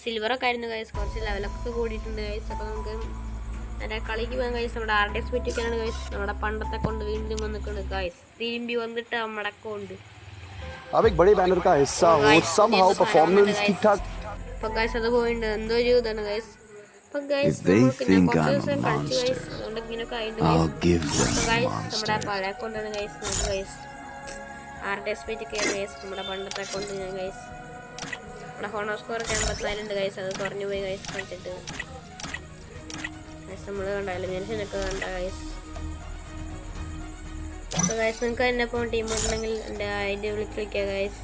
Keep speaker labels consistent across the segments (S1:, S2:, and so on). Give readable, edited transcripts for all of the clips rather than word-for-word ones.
S1: സിൽവറൊക്കെ ആയിരുന്നു ഗൈസ്. കുറച്ച് ലെവലൊക്കെ കൂടിയിട്ടുണ്ട് ഗൈസ്. അപ്പോൾ നമുക്ക് എൻ്റെ കളിക്ക് പോകാൻ ഗൈസ്. നമ്മുടെ RDX പറ്റിയൊക്കെയാണ് ഗൈസ്. നമ്മുടെ പണ്ടത്തെ കൊണ്ട് വീണ്ടും വന്നിട്ടുണ്ട് ഗൈസ്. തിരുമ്പി വന്നിട്ട് നമ്മുടെ കൊണ്ട്
S2: अब एक बड़े बैनर का हिस्सा हो somehow performance ठीक ठाक
S1: അപ്പോൾ ഗൈസ് അത് പോയിട്ടുണ്ട്. എന്തോ ഒരു ഇതാണ് ഗൈസ്. അപ്പോൾ ഗൈസ്
S2: they
S1: നമുക്ക് ഞാൻ
S2: think
S1: കുറച്ച്
S2: I'm a
S1: ദിവസം കളിച്ച്
S2: monster,
S1: ഗൈസ്. അതുകൊണ്ട് ഇങ്ങനെയൊക്കെ ആയിട്ട്
S2: I'll give them
S1: അപ്പോൾ
S2: a
S1: ഗൈസ് നമ്മുടെ
S2: monster.
S1: പഴയ അക്കൗണ്ടാണ് ഗൈസ്. നമുക്ക് ഗൈസ് RDX പറ്റിയൊക്കെയാണ് ഗൈസ്. നമ്മുടെ പണ്ടത്തെ അക്കൗണ്ട് ഞാൻ ഗൈസ്. നമ്മുടെ ഹോണോ സ്കോറൊക്കെ 84 ഉണ്ട് ഗൈസ്. അത് കുറഞ്ഞു പോയി ഗൈസ് കളിച്ചിട്ട് ഗൈസ്. നമ്മൾ കണ്ടാലും ജനിഷനൊക്കെ കണ്ട ഗൈസ്. അപ്പോൾ ഗൈസ് നിങ്ങൾക്ക് എന്നെ ഇപ്പോൾ ടീം ഉണ്ടെങ്കിൽ എൻ്റെ ഐഡി വിളിക്കുക ഗൈസ്.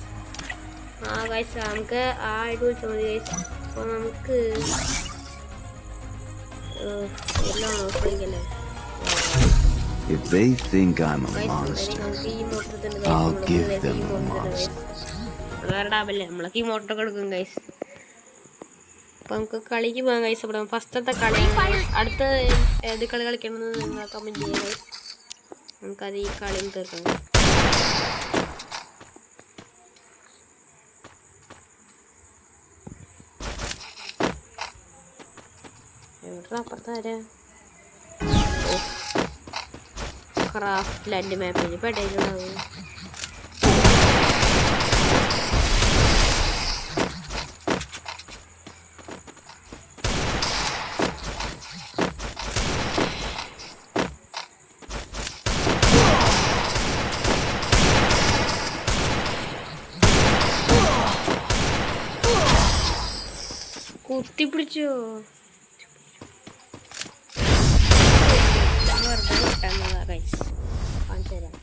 S1: ആ ഗൈസ് നമുക്ക് ആ ഐഡി വിളിച്ചാൽ മതി ഗൈസ്. അപ്പോൾ നമുക്ക് എല്ലാം വിളിക്കല്ലേ.
S2: If they think I'm a monster, I'll give them a monster.
S1: വേറെടാവല്ലേ നമ്മളൊക്കെ ഈ മോട്ടറൊക്കെ എടുക്കും ഗൈസ്. അപ്പോൾ നമുക്ക് കളിക്ക് പോകാം ഗൈസ്. അപ്പോൾ ഫസ്റ്റത്തെ കളി അടുത്ത ഏത് കളി കളിക്കണമെന്ന് നിങ്ങൾ കമൻറ്റ് ചെയ്യാം ഗൈസ്. നമുക്കത് ഈ കളിയിൽ തീർക്കാം. എവിടെ അപ്പുറത്ത് ആരാ? ക്രാഫ്റ്റ് ലാൻഡ് മാപ്പിൽ പെടയിലുണ്ടാവും. കുത്തിപ്പിടിച്ചോ വെറുതെ കിട്ടാന്നതാ ഗൈസ്. കാണിച്ചു തരാം.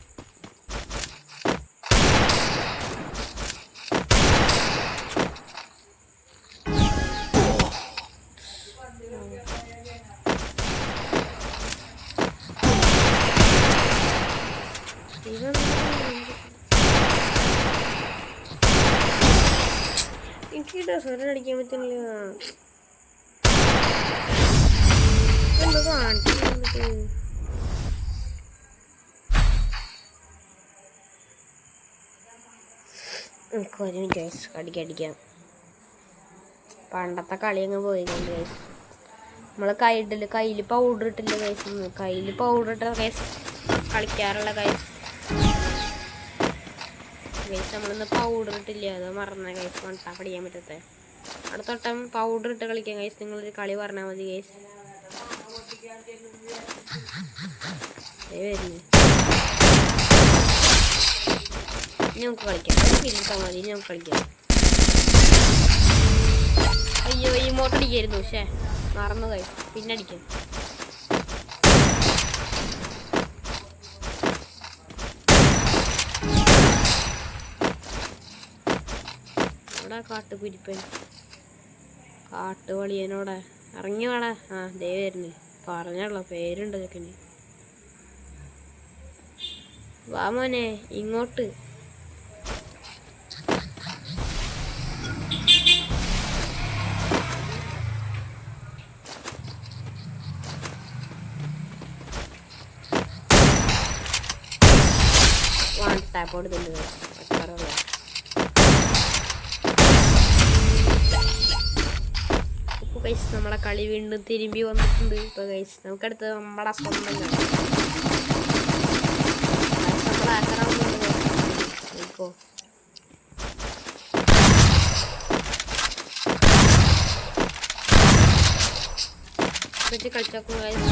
S1: എനിക്ക് ഡ്രസ്സൊക്കെ അടിക്കാൻ പറ്റുന്നില്ല. എന്തോ കാണിച്ചിട്ട് എനിക്ക് ഒരു മിനിറ്റ് ഗൈസ്. അടിക്കാം. പണ്ടത്തെ കളി അങ്ങ് പോയിട്ടുണ്ട് ഗൈസ്. നമ്മൾ കയ്യിൽ പൗഡർ ഇട്ടില്ല ഗൈസ്. കയ്യിൽ പൗഡർ ഇട്ട ഗൈസ് കളിക്കാറുള്ള ഗൈസ്. ഗൈസ് നമ്മളിന്ന് പൗഡർ ഇട്ടില്ല. അത് മറന്ന ഗൈസ്. കൊണ്ടാ പഠിക്കാൻ പറ്റത്തെ. അടുത്തോട്ടം പൗഡർ ഇട്ട് കളിക്കാം ഗൈസ്. നിങ്ങളൊരു കളി പറഞ്ഞാൽ മതി ഗൈസ്. വരുന്നു നമുക്ക് കളിക്കാം. ഫിലിട്ടാൽ മതി. നമുക്ക് കളിക്കാം. അയ്യോ ഈ മോട്ടടിക്കായിരുന്നു. പക്ഷേ മറന്നു ഗൈസ്. പിന്നെ അടിക്കാം. ഇവിടെ കാട്ടുകുരിപ്പൻ കാട്ടുവളിയനോടെ ഇറങ്ങി വേടാ. ആ ദേ വരുന്നു. പറഞ്ഞല്ലോ പേരുണ്ട് ചെക്കന്. വാ മോനെ ഇങ്ങോട്ട്. ടാപ്പോട് തന്നെ ഇപ്പോൾ ഗൈസ് നമ്മളെ കളി വീണ്ടും തിരുമ്പി വന്നിട്ടുണ്ട്. ഇപ്പോൾ ഗൈസ് നമുക്കടുത്ത് നമ്മുടെ സ്വന്തം ഇപ്പോൾ വെച്ച് കളിച്ചോക്കും ഗൈസ്.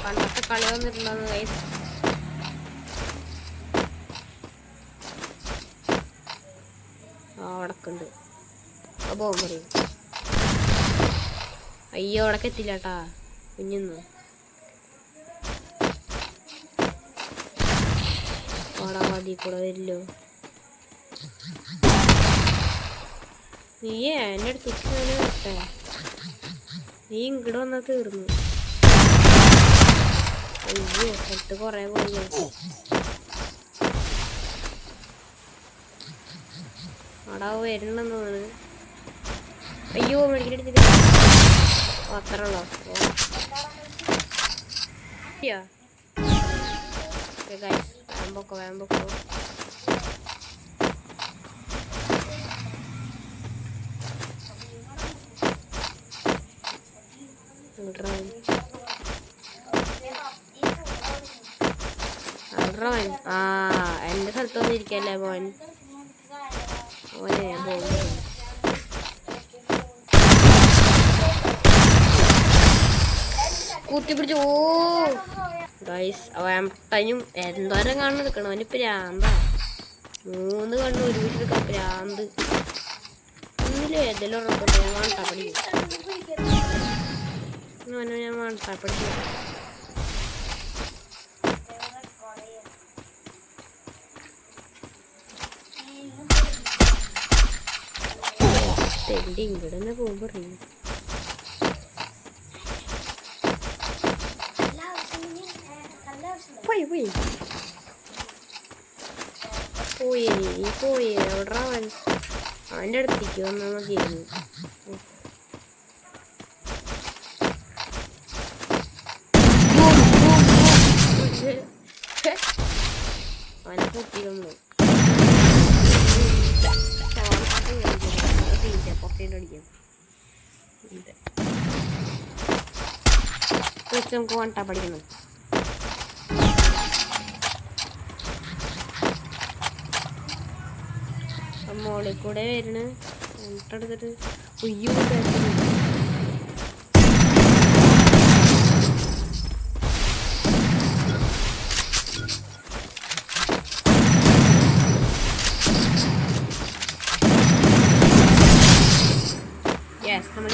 S1: പണ്ടത്തെ കളി വന്നിട്ടുണ്ടാകുന്നു ഗൈസ്. അവിടക്കുണ്ട്. അപ്പോൾ പറയും അയ്യോ അവിടക്ക് എത്തില്ല കേട്ടാ കുഞ്ഞൊന്ന്. ഓടാ മതി കൂടെ വരില്ലോ. നീയേ എൻ്റെ അടുത്ത് വിട്ടേ. നീ ഇങ്ങോട്ട് വന്നാൽ തീർന്നു. അയ്യോ ഹെൽത്ത് കുറേ പോയി. അവിടെ വരുന്നുണ്ടെന്ന് തോന്നുന്നു. അയ്യോ മെഡിക്കൽ അത്ര ഉള്ളോ. വേമ്പൊക്കോ ആ എന്റെ സ്ഥലത്ത് വന്നിരിക്കല്ലേ മോൻ. ഓനെ ഞാൻ പോകുന്നു. കുത്തിപ്പിടിച്ചു. ഓ ഗൈസ് അവൻ എന്തോരം കണ്ണ് എടുക്കണം. അവന് പ്രാന്താ. 3 കണ്ണ് ഒരുമിച്ച് എടുക്കാൻ പ്രാന്ത്. ഒന്നിലും ഏതെങ്കിലും ഉറപ്പുണ്ട്. ഞാൻ വാണ്ടാപ്പടിക്കും. ഞാൻ വാണ്ടാപ്പടിക്കും. തെണ്ടി ഇങ്ങോട്ട് തന്നെ പോകുമ്പോ അറിയും. പോയി എവിടെ അവൻ്റെ അടുത്തേക്ക് വന്നാൽ മതിയായിരുന്നു. അവനെ പൊട്ടിയിലൊന്നും പൊട്ടിയിട്ടടിക്കാം. നമുക്ക് വണ്ടാ പഠിക്കണം. മോളിൽ കൂടെ വരണ് എടുത്തിട്ട് ഉയ്യോ യെസ് നമ്മൾ